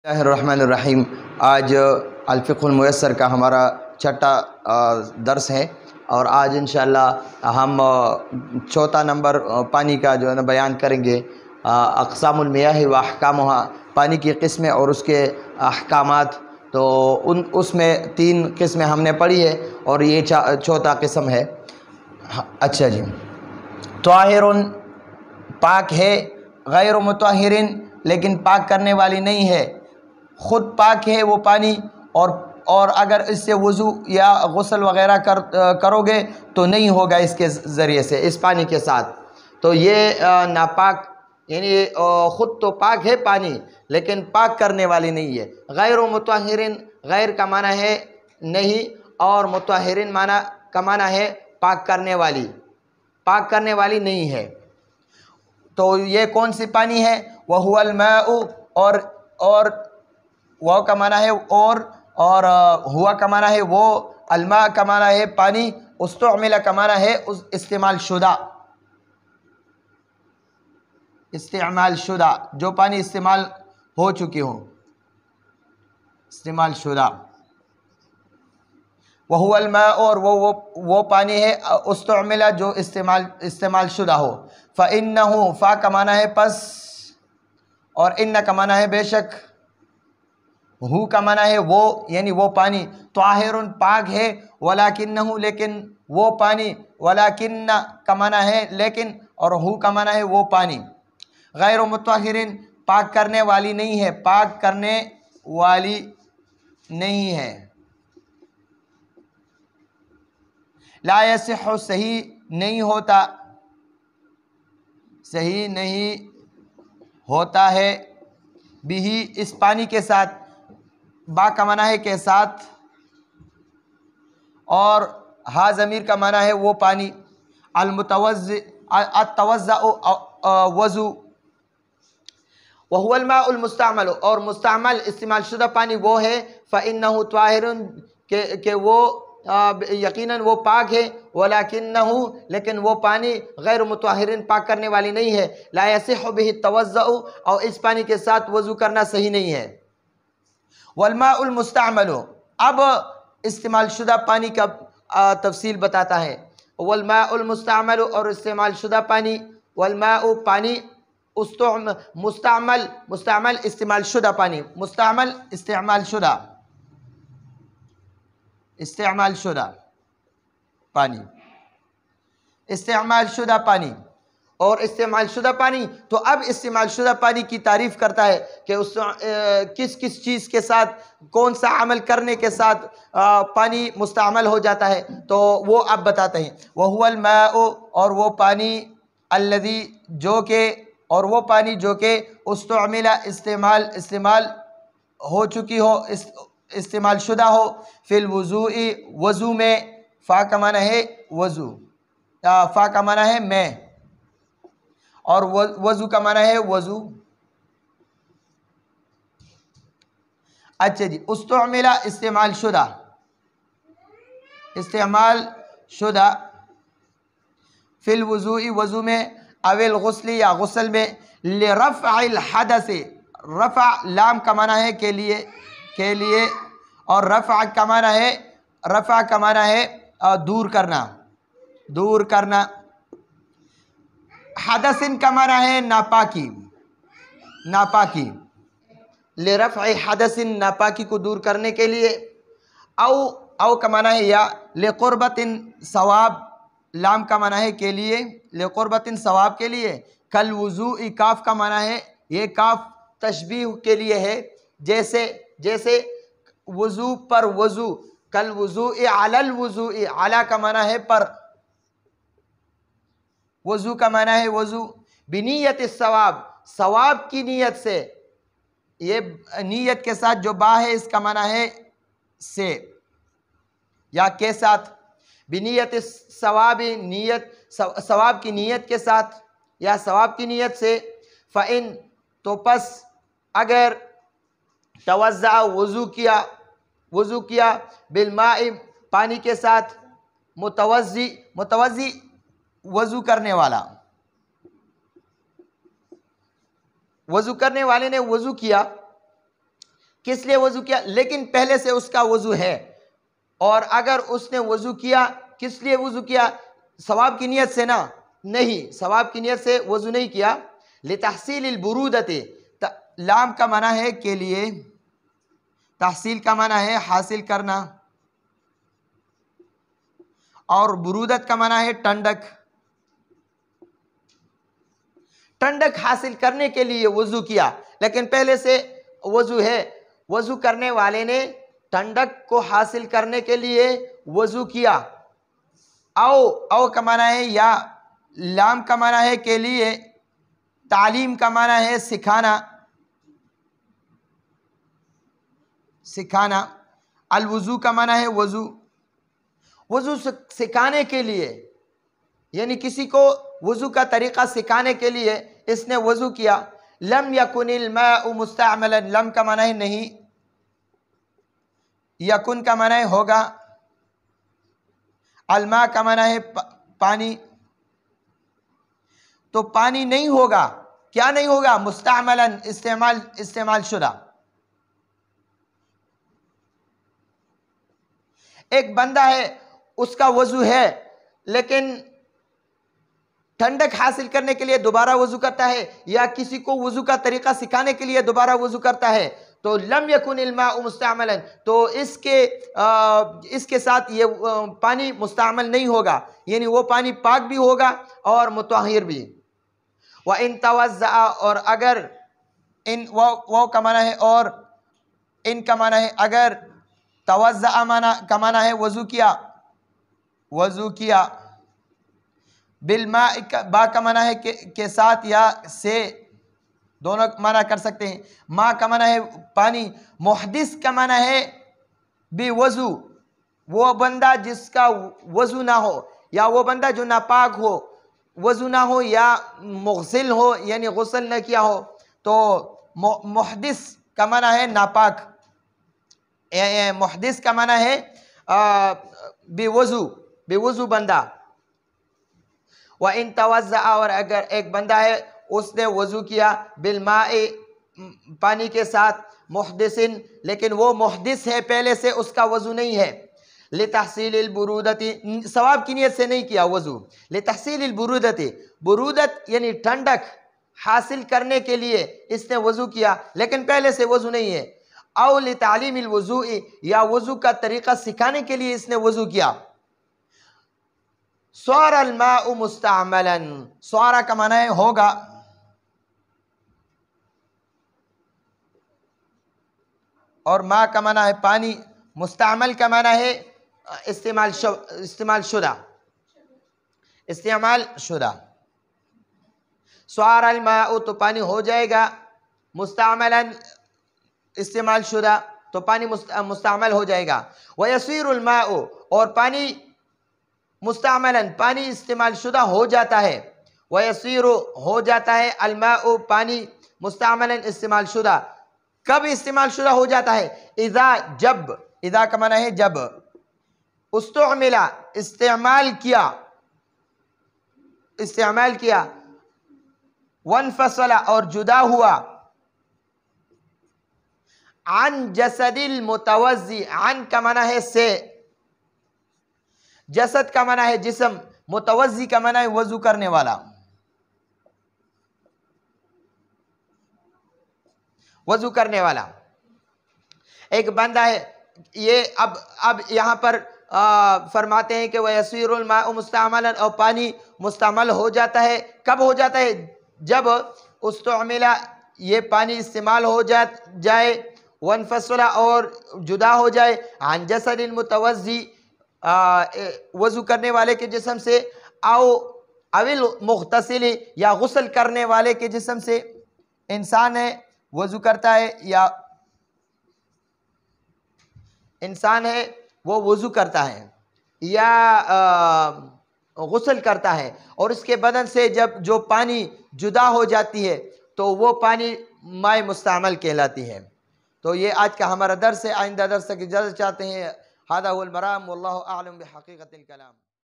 اللہ الرحمن الرحیم۔ آج الفقہ المیسر کا ہمارا چھٹا درس ہے، اور آج انشاءاللہ ہم چوتھا نمبر پانی کا جو ہے نا بیان کریں گے، اقسام المیاہ و احکامها، پانی کی قسمیں اور اس کے احکامات۔ تو اس میں 3 قسمیں ہم نے پڑھی ہے اور یہ چوتھا قسم ہے۔ اچھا جی، طاہر پاک ہے، غیر مطہر لیکن پاک کرنے والی نہیں ہے، خود پاک ہے وہ پانی، اور اگر اس سے وضو یا غسل وغیرہ کرو گے تو نہیں ہوگا اس کے ذریعے سے، اس پانی کے ساتھ۔ تو یہ ناپاک، یعنی خود تو پاک ہے پانی لیکن پاک کرنے والی نہیں ہے۔ غیر مطہر، غیر کا معنی ہے نہیں، اور مطہرین کا معنی ہے پاک کرنے والی، پاک کرنے والی نہیں ہے۔ تو یہ کون سی پانی ہے؟ وَهُوَ الْمَاءُ، اور وہ کا معنی ہے اور ہوا کا معنی ہے وہ، الماء کا معنی ہے پانی، استعمل کا معنی ہے استعمال شدہ، استعمال شدہ، جو پانی استعمال ہو چکی ہوں، استعمال شدہ۔ وَهُوَ الْمَاءُ، اور وہ پانی ہے استعمل جو استعمال شدہ ہو۔ فَإِنَّهُ، فا کا معنی ہے پس، اور ان کا معنی ہے بے شک، ہو کا معنی ہے وہ، یعنی وہ پانی، طاہر پاک ہے، ولیکنہ لیکن وہ پانی، ولیکن کا معنی ہے لیکن، اور ہو کا معنی ہے وہ پانی، غیر مطہر پاک کرنے والی نہیں ہے، پاک کرنے والی نہیں ہے۔ لا یصح، صحیح نہیں ہوتا، صحیح نہیں ہوتا ہے، بھی اس پانی کے ساتھ، با کا معنی ہے کے ساتھ، اور ہا ضمیر کا معنی ہے وہ پانی، التوضع وضو، وهو الماء المستعمل، اور مستعمل استعمال شدہ پانی وہ ہے، فإنه طاہر، کہ وہ یقیناً وہ پاک ہے، ولکنہ لیکن وہ پانی غیر مطہر پاک کرنے والی نہیں ہے، لا یصح به التوضع، اور اس پانی کے ساتھ وضو کرنا صحیح نہیں ہے۔ والماء المستعمل، اب استعمال شدہ پانی کا تفصیل بتاتا ہے۔ والماء المستعمل، اور استعمال شدہ پانی، والماء پانی، مستعمل استعمال شدہ پانی، مستعمل استعمال شدہ پانی، استعمال شدہ پانی، اور استعمال شدہ پانی۔ تو اب استعمال شدہ پانی کی تعریف کرتا ہے کہ اس کس چیز کے ساتھ، کون سا عمل کرنے کے ساتھ پانی مستعمل ہو جاتا ہے، تو وہ اب بتاتے ہیں۔ وَهُوَ الْمَاءُ، اور وہ پانی، الذی جو کہ، اور وہ پانی جو کہ استعمل استعمال ہو چکی ہو، استعمال شدہ ہو، فی الوضوء، وضو میں، فا کا معنی ہے وضو، فا کا معنی ہے میں، اور وضو کا معنی ہے وضو۔ اچھا جی، استعمل استعمال شدہ، استعمال شدہ، فی الوضوء وضو میں، او الغسل یا غسل میں، لرفع الحدث، رفع لام کا معنی ہے کے لیے، اور رفع کا معنی ہے دور کرنا، حدث کا معنی ہے ناپاکی، لرفع حدث، ناپاکی کو دور کرنے کے لیے، او کا معنی ہے یا، لقربت ثواب، لام کا معنی ہے کے لیے، لقربت ثواب کے لیے، کالوضوء، کاف کا معنی ہے، یہ کاف تشبیہ کے لیے ہے، جیسے وضو پر وضو، کالوضوء علی الوضوء، علی کا معنی ہے پر، وضو کا معنی ہے وضو، بنیت الثواب، ثواب کی نیت سے، یہ نیت کے ساتھ جو با ہے اس کا معنی ہے سے یا کے ساتھ، بنیت الثواب، ثواب کی نیت کے ساتھ یا ثواب کی نیت سے، فإن، تو پس اگر، توضع وضو کیا، بالماء، پانی کے ساتھ، متوضی وضو کرنے والا، وضو کرنے والے نے وضو کیا، کس لیے وضو کیا؟ لیکن پہلے سے اس کا وضو ہے، اور اگر اس نے وضو کیا کس لیے وضو کیا؟ ثواب کی نیت سے نا، نہیں، ثواب کی نیت سے وضو نہیں کیا۔ لتحصیل البرودت، لام کا معنی ہے کے لیے، تحصیل کا معنی ہے حاصل کرنا، اور برودت کا معنی ہے ٹھنڈک۔ ٹھنڈک حاصل کرنے کے لیے وضو کیا، لیکن پہلے سے وضو ہے۔ وضو کرنے والے نے ٹھنڈک کو حاصل کرنے کے لیے وضو کیا۔ او کا معنی ہے یا، لام کا معنی ہے کے لیے، تعلیم کا معنی ہے سکھانا، سکھانا۔ الوضو کا معنی ہے وضو، وضو سکھانے کے لیے، یعنی کسی کو وضو کا طریقہ سکھانے کے لیے اس نے وضو کیا۔ لم یکن الماء مستعملا، لم کا معنی ہے نہیں، یکن کا معنی ہے ہوگا، الماء کا معنی ہے پانی، تو پانی نہیں ہوگا، کیا نہیں ہوگا؟ مستعملا، استعمال شدہ۔ ایک بندہ ہے، اس کا وضو ہے، لیکن ٹھنڈک حاصل کرنے کے لیے دوبارہ وضو کرتا ہے، یا کسی کو وضو کا طریقہ سکھانے کے لیے دوبارہ وضو کرتا ہے، تو لم یکن الماء مستعملا، تو اس کے ساتھ یہ پانی مستعمل نہیں ہوگا، یعنی وہ پانی پاک بھی ہوگا اور مطہر بھی۔ وَإِن تَوَزَّعَ، اور اگر، ان وہ کا معنی ہے اور، ان کا معنی ہے اگر، توزع کا معنی ہے وضو کیا، وضو کیا۔ بالماء، با کا معنی ہے کے ساتھ یا سے، دونوں معنی کر سکتے ہیں۔ ما کا معنی ہے پانی، محدث کا معنی ہے بے وضو، وہ بندہ جس کا وضو نہ ہو، یا وہ بندہ جو ناپاک ہو، وضو نہ ہو یا مغسل ہو، یعنی غسل نہ کیا ہو، تو محدث کا معنی ہے ناپاک، محدث کا معنی ہے بے وضو بندہ۔ وَإِن تَوَزَّعَ، اور اگر ایک بندہ ہے اس نے وضو کیا، بالماء، پانی کے ساتھ، محدثن، لیکن وہ محدث ہے، پہلے سے اس کا وضو نہیں ہے، لتحصیل البرودت، ثواب کی نیت سے نہیں کیا وضو، لتحصیل البرودت، برودت یعنی ٹھنڈک حاصل کرنے کے لیے اس نے وضو کیا، لیکن پہلے سے وضو نہیں ہے۔ او لتعلیم الوضوء، یا وضو کا طریقہ سکھانے کے لیے اس نے وضو کیا۔ صار الماء مستعملا، صار کا معنی ہے ہوگا، اور ما کا معنی ہے پانی، مستعمل کا معنی ہے استعمال شدہ، استعمال شدہ۔ صار الماء، تو پانی ہو جائے گا، مستعملا، استعمال شدہ، تو پانی مستعمل ہو جائے گا۔ وَيَصِيرُ الْمَاءُ، اور پانی مستعملا، پانی استعمال شدہ ہو جاتا ہے۔ وَيَصِيرُ، ہو جاتا ہے، الماء، پانی، مستعملا، استعمال شدہ۔ کب استعمال شدہ ہو جاتا ہے؟ اذا، جب، اذا کا معنی ہے جب، استعمل، استعمال کیا، استعمال کیا، وانفصل، اور جدا ہوا، عن جسد المتوضی، عن کا معنی ہے سے، جسد کا معنی ہے جسم، متوضی کا معنی ہے وضو کرنے والا، وضو کرنے والا۔ ایک بندہ ہے، یہ اب یہاں پر فرماتے ہیں کہ وَيَصِيرُ الْمَاءُ مُسْتَعْمَلًا، اور پانی مستعمل ہو جاتا ہے، کب ہو جاتا ہے؟ جب استعمل، یہ پانی استعمال ہو جائے، وانفصل، اور جدا ہو جائے، عن جسد المتوضی، وضو کرنے والے کے جسم سے، اول مغتسل، یا غسل کرنے والے کے جسم سے، انسان ہے وضو کرتا ہے، یا انسان ہے وہ وضو کرتا ہے یا غسل کرتا ہے، اور اس کے بدن سے جب جو پانی جدا ہو جاتی ہے تو وہ پانی مائع مستعمل کہلاتی ہے۔ تو یہ آج کا ہمارا درس ہے، آئندہ درس کی اجازت چاہتے ہیں۔ ھذا هو المرام، واللہ اعلم بحقیقت الکلام۔